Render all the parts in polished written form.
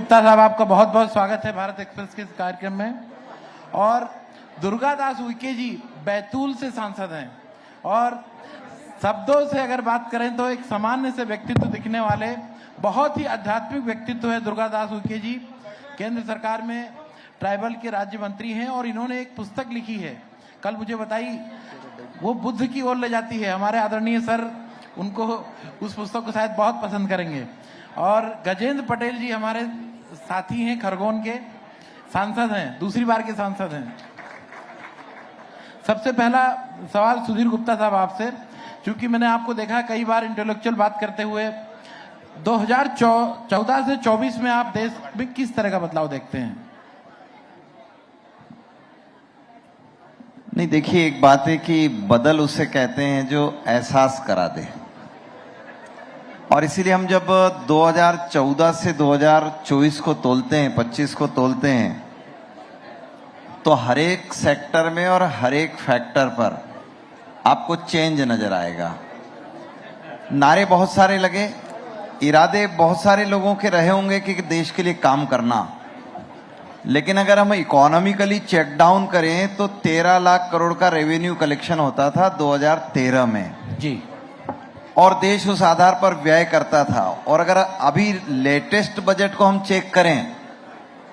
गुप्ता साहब, आपका बहुत बहुत स्वागत है भारत एक्सप्रेस के इस कार्यक्रम में। और दुर्गादास उइके जी बैतूल से सांसद हैं और शब्दों से अगर बात करें तो एक सामान्य से व्यक्तित्व दिखने वाले बहुत ही आध्यात्मिक व्यक्तित्व है दुर्गादास उइके जी। केंद्र सरकार में ट्राइबल के राज्य मंत्री हैं और इन्होंने एक पुस्तक लिखी है, कल मुझे बताई, वो बुद्ध की ओर ले जाती है। हमारे आदरणीय सर उनको उस पुस्तक को शायद बहुत पसंद करेंगे। और गजेंद्र पटेल जी हमारे साथी हैं, खरगोन के सांसद हैं, दूसरी बार के सांसद हैं। सबसे पहला सवाल सुधीर गुप्ता साहब आपसे, क्योंकि मैंने आपको देखा कई बार इंटेलेक्चुअल बात करते हुए, 2014 से 24 में आप देश में किस तरह का बदलाव देखते हैं? नहीं, देखिए, एक बात है कि बदल उसे कहते हैं जो एहसास करा दे। और इसीलिए हम जब 2014 से 2024 को तोलते हैं, 25 को तोलते हैं, तो हर एक सेक्टर में और हर एक फैक्टर पर आपको चेंज नजर आएगा। नारे बहुत सारे लगे, इरादे बहुत सारे लोगों के रहे होंगे कि देश के लिए काम करना, लेकिन अगर हम इकोनॉमिकली चेक डाउन करें तो 13 लाख करोड़ का रेवेन्यू कलेक्शन होता था 2013 में जी, और देश उस आधार पर व्यय करता था। और अगर अभी लेटेस्ट बजट को हम चेक करें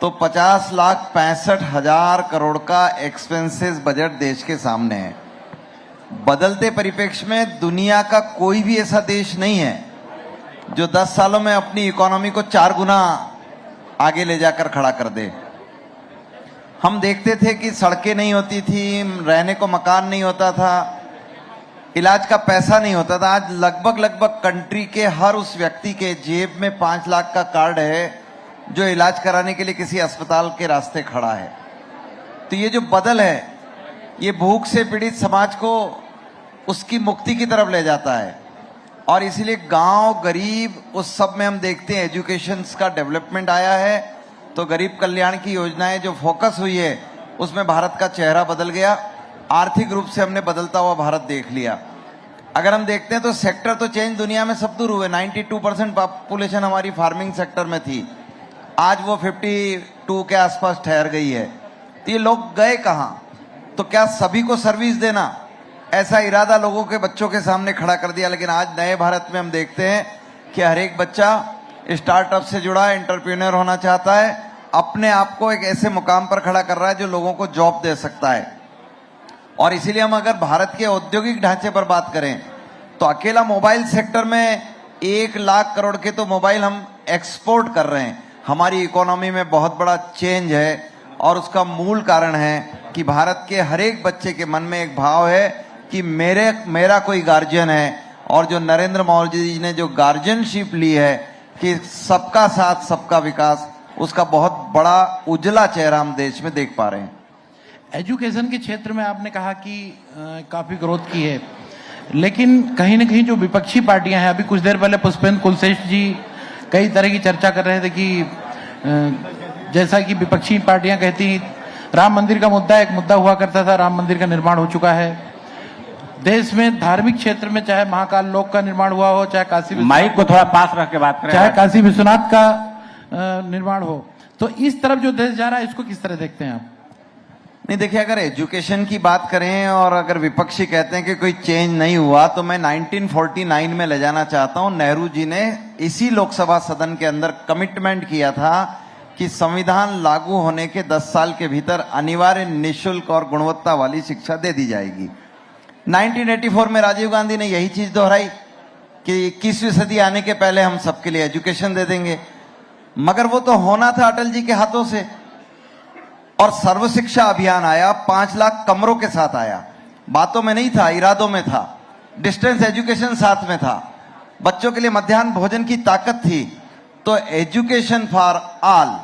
तो 50,65,000 करोड़ का एक्सपेंसेस बजट देश के सामने है। बदलते परिप्रेक्ष्य में दुनिया का कोई भी ऐसा देश नहीं है जो 10 सालों में अपनी इकोनॉमी को 4 गुना आगे ले जाकर खड़ा कर दे। हम देखते थे कि सड़कें नहीं होती थी, रहने को मकान नहीं होता था, इलाज का पैसा नहीं होता था। आज लगभग कंट्री के हर उस व्यक्ति के जेब में 5 लाख का कार्ड है जो इलाज कराने के लिए किसी अस्पताल के रास्ते खड़ा है। तो ये जो बदल है, ये भूख से पीड़ित समाज को उसकी मुक्ति की तरफ ले जाता है। और इसीलिए गांव, गरीब, उस सब में हम देखते हैं एजुकेशन का डेवलपमेंट आया है, तो गरीब कल्याण की योजनाएं जो फोकस हुई है उसमें भारत का चेहरा बदल गया। आर्थिक रूप से हमने बदलता हुआ भारत देख लिया। अगर हम देखते हैं तो सेक्टर तो चेंज दुनिया में सब दूर हुए। 92% पॉपुलेशन हमारी फार्मिंग सेक्टर में थी, आज वो 52 के आसपास ठहर गई है। तो ये लोग गए कहां? तो क्या सभी को सर्विस देना, ऐसा इरादा लोगों के बच्चों के सामने खड़ा कर दिया। लेकिन आज नए भारत में हम देखते हैं कि हर एक बच्चा स्टार्टअप से जुड़ा, एंटरप्रेन्योर होना चाहता है, अपने आप को एक ऐसे मुकाम पर खड़ा कर रहा है जो लोगों को जॉब दे सकता है। और इसीलिए हम अगर भारत के औद्योगिक ढांचे पर बात करें तो अकेला मोबाइल सेक्टर में 1 लाख करोड़ के तो मोबाइल हम एक्सपोर्ट कर रहे हैं। हमारी इकोनॉमी में बहुत बड़ा चेंज है और उसका मूल कारण है कि भारत के हर एक बच्चे के मन में एक भाव है कि मेरा कोई गार्जियन है। और जो नरेंद्र मोदी जी ने जो गार्जियनशिप ली है कि सबका साथ सबका विकास, उसका बहुत बड़ा उजला चेहरा हम देश में देख पा रहे हैं। एजुकेशन के क्षेत्र में आपने कहा कि काफी ग्रोथ की है, लेकिन कहीं ना कहीं जो विपक्षी पार्टियां हैं, अभी कुछ देर पहले पुष्पेंद्र कुलश्रेष्ठ जी कई तरह की चर्चा कर रहे थे कि जैसा कि विपक्षी पार्टियां कहती, राम मंदिर का मुद्दा एक मुद्दा हुआ करता था, राम मंदिर का निर्माण हो चुका है। देश में धार्मिक क्षेत्र में चाहे महाकाल लोक का निर्माण हुआ हो, चाहे काशी, माइक को थोड़ा पास रख के बात करें, चाहे काशी विश्वनाथ का निर्माण हो, तो इस तरफ जो देश जा रहा है इसको किस तरह देखते हैं आप? नहीं, देखिए, अगर एजुकेशन की बात करें और अगर विपक्षी कहते हैं कि कोई चेंज नहीं हुआ, तो मैं 1949 में ले जाना चाहता हूं। नेहरू जी ने इसी लोकसभा सदन के अंदर कमिटमेंट किया था कि संविधान लागू होने के 10 साल के भीतर अनिवार्य, निःशुल्क और गुणवत्ता वाली शिक्षा दे दी जाएगी। 1984 में राजीव गांधी ने यही चीज दोहराई कि 21वीं सदी आने के पहले हम सबके लिए एजुकेशन दे देंगे। मगर वो तो होना था अटल जी के हाथों से। और सर्व शिक्षा अभियान आया, 5 लाख कमरों के साथ आया। बातों में नहीं था, इरादों में था। डिस्टेंस एजुकेशन साथ में था, बच्चों के लिए मध्याह्न भोजन की ताकत थी। तो एजुकेशन फॉर ऑल,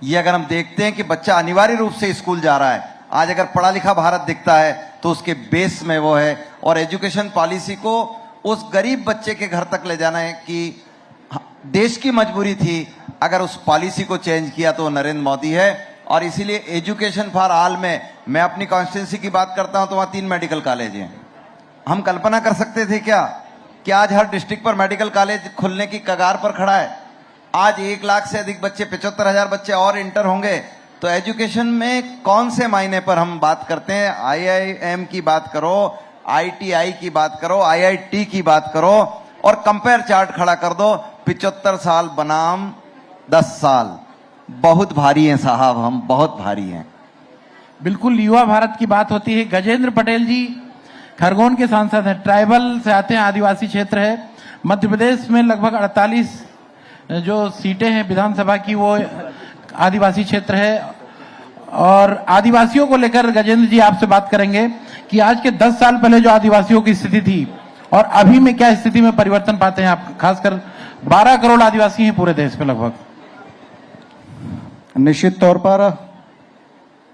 ये अगर हम देखते हैं कि बच्चा अनिवार्य रूप से स्कूल जा रहा है, आज अगर पढ़ा लिखा भारत दिखता है तो उसके बेस में वो है। और एजुकेशन पॉलिसी को उस गरीब बच्चे के घर तक ले जाना है कि देश की मजबूरी थी। अगर उस पॉलिसी को चेंज किया तो नरेंद्र मोदी है। और इसीलिए एजुकेशन फॉर ऑल में मैं अपनी कॉन्स्टिट्यूंसी की बात करता हूं तो वहां 3 मेडिकल कॉलेज हैं। हम कल्पना कर सकते थे क्या कि आज हर डिस्ट्रिक्ट पर मेडिकल कॉलेज खुलने की कगार पर खड़ा है? आज 1 लाख से अधिक बच्चे, 75,000 बच्चे और इंटर होंगे, तो एजुकेशन में कौन से मायने पर हम बात करते हैं? आईआईएम की बात करो, आईटीआई की बात करो, आईआईटी की बात करो, और कंपेयर चार्ट खड़ा कर दो। 75 साल बनाम 10 साल, बहुत भारी हैं साहब, हम बहुत भारी हैं। बिल्कुल युवा भारत की बात होती है। गजेंद्र पटेल जी खरगोन के सांसद हैं, ट्राइबल से आते हैं, आदिवासी क्षेत्र है। मध्य प्रदेश में लगभग 48 जो सीटें हैं विधानसभा की वो आदिवासी क्षेत्र है। और आदिवासियों को लेकर गजेंद्र जी आपसे बात करेंगे कि आज के 10 साल पहले जो आदिवासियों की स्थिति थी और अभी में क्या स्थिति में परिवर्तन पाते हैं आप? खासकर 12 करोड़ आदिवासी हैं पूरे देश में लगभग। निश्चित तौर पर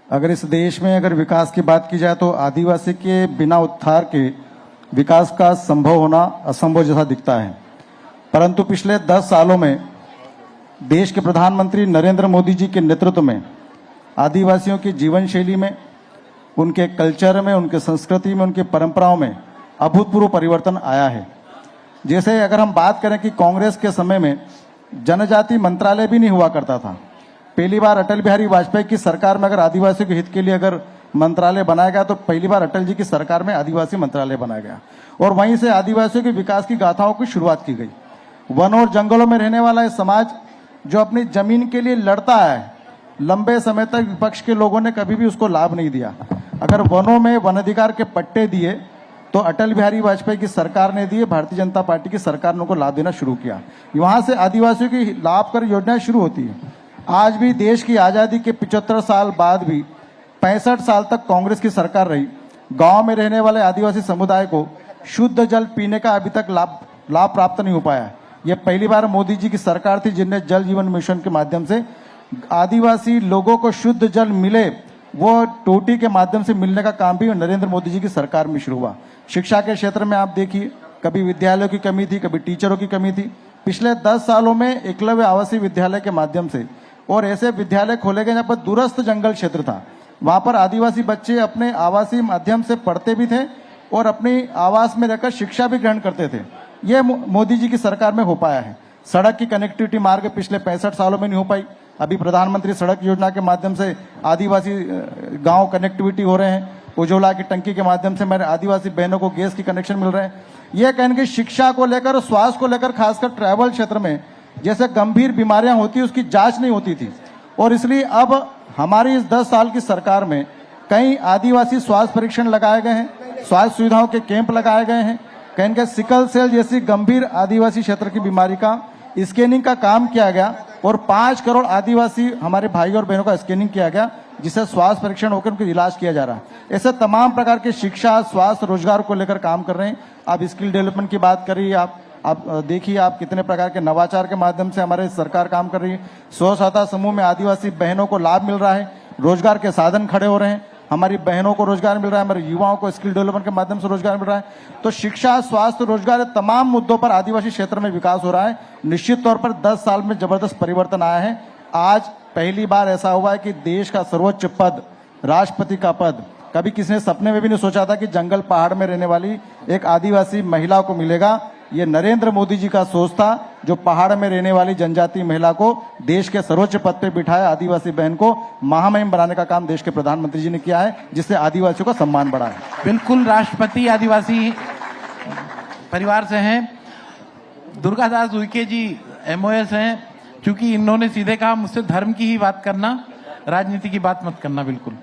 अगर इस देश में अगर विकास की बात की जाए तो आदिवासी के बिना उत्थान के विकास का संभव होना असंभव जैसा दिखता है। परंतु पिछले 10 सालों में देश के प्रधानमंत्री नरेंद्र मोदी जी के नेतृत्व में आदिवासियों की जीवन शैली में, उनके कल्चर में, उनके संस्कृति में, उनकी परंपराओं में अभूतपूर्व परिवर्तन आया है। जैसे अगर हम बात करें कि कांग्रेस के समय में जनजाति मंत्रालय भी नहीं हुआ करता था। पहली बार अटल बिहारी वाजपेयी की सरकार में अगर आदिवासियों के हित के लिए अगर मंत्रालय बनाया गया तो पहली बार अटल जी की सरकार में आदिवासी मंत्रालय बनाया गया और वहीं से आदिवासियों के विकास की गाथाओं की शुरुआत की गई। वन और जंगलों में रहने वाला ये समाज जो अपनी जमीन के लिए लड़ता है, लंबे समय तक विपक्ष के लोगों ने कभी भी उसको लाभ नहीं दिया। अगर वनों में वन अधिकार के पट्टे दिए तो अटल बिहारी वाजपेयी की सरकार ने दिए, भारतीय जनता पार्टी की सरकार ने उनको लाभ देना शुरू किया। वहां से आदिवासियों की लाभकर योजनाएं शुरू होती है। आज भी देश की आज़ादी के 75 साल बाद भी 65 साल तक कांग्रेस की सरकार रही। गांव में रहने वाले आदिवासी समुदाय को शुद्ध जल पीने का अभी तक लाभ प्राप्त नहीं हो पाया। यह पहली बार मोदी जी की सरकार थी जिनने जल जीवन मिशन के माध्यम से आदिवासी लोगों को शुद्ध जल मिले, वो टोटी के माध्यम से मिलने का काम भी नरेंद्र मोदी जी की सरकार में शुरू हुआ। शिक्षा के क्षेत्र में आप देखिए, कभी विद्यालयों की कमी थी, कभी टीचरों की कमी थी। पिछले 10 सालों में एकलव्य आवासीय विद्यालय के माध्यम से और ऐसे विद्यालय खोले गए जहाँ पर दूरस्थ जंगल क्षेत्र था, वहां पर आदिवासी बच्चे अपने आवासीय माध्यम से पढ़ते भी थे और अपनी आवास में रहकर शिक्षा भी ग्रहण करते थे। यह मोदी जी की सरकार में हो पाया है। सड़क की कनेक्टिविटी मार्ग पिछले 65 सालों में नहीं हो पाई। अभी प्रधानमंत्री सड़क योजना के माध्यम से आदिवासी गांव कनेक्टिविटी हो रहे हैं। उज्ज्वला की टंकी के माध्यम से मेरे आदिवासी बहनों को गैस की कनेक्शन मिल रहे हैं। यह कहने की शिक्षा को लेकर, स्वास्थ्य को लेकर, खासकर ट्राइबल क्षेत्र में जैसे गंभीर बीमारियां होती है उसकी जांच नहीं होती थी और इसलिए अब हमारी इस 10 साल की सरकार में कई आदिवासी स्वास्थ्य परीक्षण लगाए गए हैं, स्वास्थ्य सुविधाओं के कैंप लगाए गए हैं। कहीं के सिकल सेल जैसी गंभीर आदिवासी क्षेत्र की बीमारी का स्कैनिंग का काम किया गया और 5 करोड़ आदिवासी हमारे भाई और बहनों का स्कैनिंग किया गया जिससे स्वास्थ्य परीक्षण होकर उनका इलाज किया जा रहा है। ऐसे तमाम प्रकार के शिक्षा, स्वास्थ्य, रोजगार को लेकर काम कर रहे हैं। आप स्किल डेवलपमेंट की बात करिए, आप देखिए आप कितने प्रकार के नवाचार के माध्यम से हमारे सरकार काम कर रही है। स्व सहायता समूह में आदिवासी बहनों को लाभ मिल रहा है, रोजगार के साधन खड़े हो रहे हैं, हमारी बहनों को रोजगार मिल रहा है, हमारे युवाओं को स्किल डेवलपमेंट के माध्यम से रोजगार मिल रहा है। तो शिक्षा, स्वास्थ्य, रोजगार, तमाम मुद्दों पर आदिवासी क्षेत्र में विकास हो रहा है। निश्चित तौर पर 10 साल में जबरदस्त परिवर्तन आया है। आज पहली बार ऐसा हुआ है कि देश का सर्वोच्च पद, राष्ट्रपति का पद, कभी किसी ने सपने में भी नहीं सोचा था कि जंगल पहाड़ में रहने वाली एक आदिवासी महिला को मिलेगा। ये नरेंद्र मोदी जी का सोच था जो पहाड़ में रहने वाली जनजाति महिला को देश के सर्वोच्च पद पे बिठाया, आदिवासी बहन को महामहिम बनाने का काम देश के प्रधानमंत्री जी ने किया है जिससे आदिवासियों का सम्मान बढ़ा है। बिल्कुल, राष्ट्रपति आदिवासी परिवार से हैं। दुर्गादास उइके जी MOS हैं। क्योंकि इन्होंने सीधे कहा मुझसे धर्म की ही बात करना, राजनीति की बात मत करना। बिल्कुल,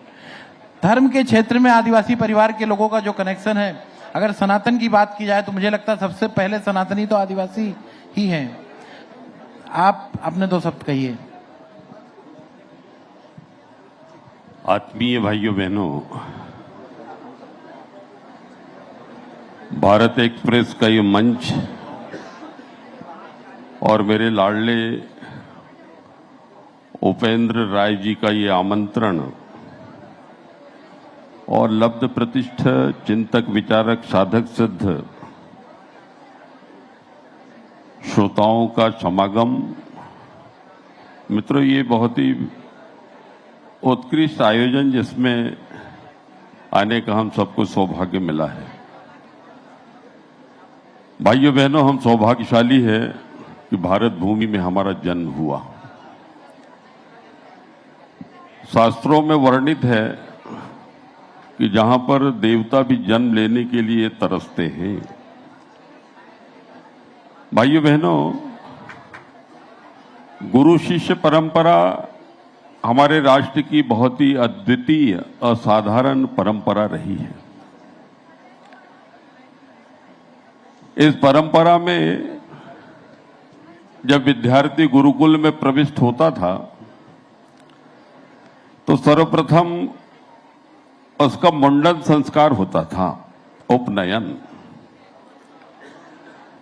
धर्म के क्षेत्र में आदिवासी परिवार के लोगों का जो कनेक्शन है, अगर सनातन की बात की जाए तो मुझे लगता है सबसे पहले सनातनी तो आदिवासी ही हैं। आप अपने 2 शब्द कहिए। आत्मीय भाइयों बहनों, भारत एक्सप्रेस का ये मंच और मेरे लाडले उपेंद्र राय जी का ये आमंत्रण और लब्ध प्रतिष्ठ चिंतक, विचारक, साधक सिद्ध श्रोताओं का समागम, मित्रों, ये बहुत ही उत्कृष्ट आयोजन जिसमें आने का हम सबको सौभाग्य मिला है। भाइयों बहनों, हम सौभाग्यशाली हैं कि भारत भूमि में हमारा जन्म हुआ। शास्त्रों में वर्णित है कि जहां पर देवता भी जन्म लेने के लिए तरसते हैं। भाइयों बहनों, गुरु शिष्य परंपरा हमारे राष्ट्र की बहुत ही अद्वितीय असाधारण परंपरा रही है। इस परंपरा में जब विद्यार्थी गुरुकुल में प्रविष्ट होता था तो सर्वप्रथम उसका मुंडन संस्कार होता था, उपनयन।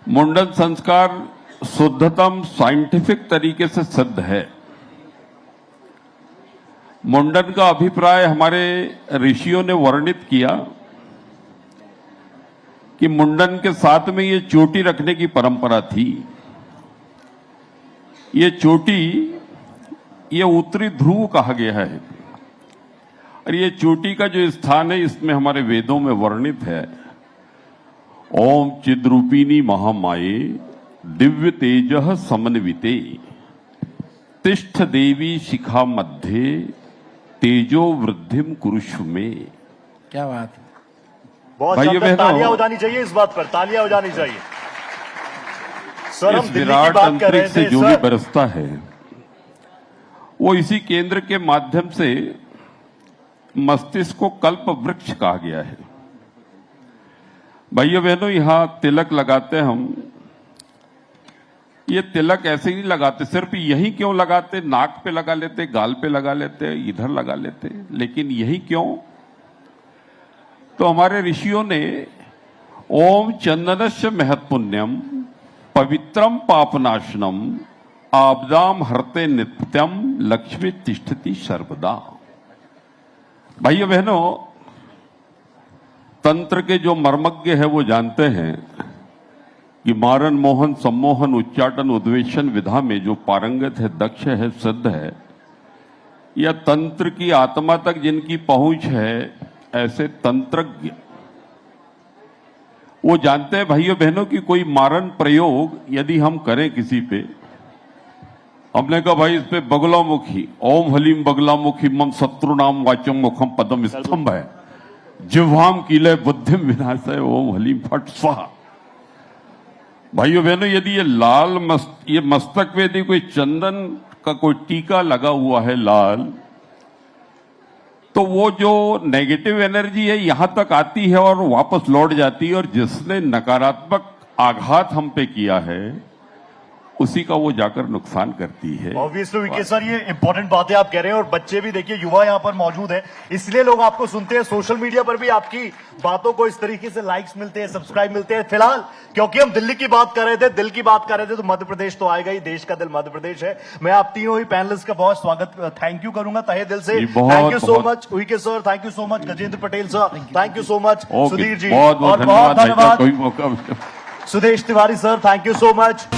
मुंडन संस्कार शुद्धतम साइंटिफिक तरीके से सिद्ध है। मुंडन का अभिप्राय हमारे ऋषियों ने वर्णित किया कि मुंडन के साथ में ये चोटी रखने की परंपरा थी। ये चोटी, ये उत्तरी ध्रुव कहा गया है और ये चोटी का जो स्थान है इसमें हमारे वेदों में वर्णित है, ओम चिद्रूपिणी महामाये दिव्य तेजः समन्विते तिष्ठ देवी शिखा मध्य तेजो वृद्धिम कुरुषु में। क्या बात है। बहुत भाइयों शानदार, बहनों, तालियां हो जानी चाहिए इस बात पर, तालियां हो जानी चाहिए। सर, हम इस दिल्ली की विराट बात कर रहे अंतरिक्ष से थे जो भी सर। बरसता है वो इसी केंद्र के माध्यम से मस्तिष्क को कल्प वृक्ष कहा गया है। भाइयों बहनों, यहां तिलक लगाते हैं हम। ये तिलक ऐसे ही नहीं लगाते, सिर्फ यही क्यों लगाते? नाक पे लगा लेते, गाल पे लगा लेते, इधर लगा लेते, लेकिन यही क्यों? तो हमारे ऋषियों ने ओम चंदनस्य महत्पुण्यम पवित्रम पापनाशनम आपदाम हरते नित्यम लक्ष्मी तिष्ठति सर्वदा। भाइयों बहनों, तंत्र के जो मर्मज्ञ है वो जानते हैं कि मारन मोहन सम्मोहन उच्चाटन उद्वेशन विधा में जो पारंगत है, दक्ष है, सिद्ध है, या तंत्र की आत्मा तक जिनकी पहुंच है, ऐसे तंत्रज्ञ वो जानते हैं भाइयों बहनों कि कोई मारन प्रयोग यदि हम करें किसी पे, हमने कहा भाई इस पे बगलामुखी ओम हलीम बगलामुखी मम शत्रुनाम वाचम मुखम पदम स्तंभ है, जिह्वाम कीले बुद्धिम विनाशय ओम हलीम फट स्वाहा। भाइयों बहनों, यदि ये मस्तक पे यदि कोई चंदन का कोई टीका लगा हुआ है लाल, तो वो जो नेगेटिव एनर्जी है यहां तक आती है और वापस लौट जाती है, और जिसने नकारात्मक आघात हम पे किया है उसी का वो जाकर नुकसान करती है। ऑब्वियसली विके सर, ये इंपॉर्टेंट बातें आप कह रहे हैं और बच्चे भी देखिए, युवा यहाँ पर मौजूद है, इसलिए लोग आपको सुनते हैं। सोशल मीडिया पर भी आपकी बातों को इस तरीके से लाइक्स मिलते हैं, सब्सक्राइब मिलते हैं। फिलहाल क्योंकि हम दिल्ली की बात कर रहे थे, दिल की बात कर रहे थे, तो मध्य प्रदेश तो आएगा ही, देश का दिल मध्य प्रदेश है। मैं आप तीनों ही पैनलिस्ट का बहुत स्वागत, थैंक यू करूंगा तहे दिल से। Thank you so much V K sir, thank you so much Gajendra Patel sir, thank you so much Sudhir ji, बहुत और बहुत धन्यवाद कोई मौका Sudesh Tiwari sir, thank you so much.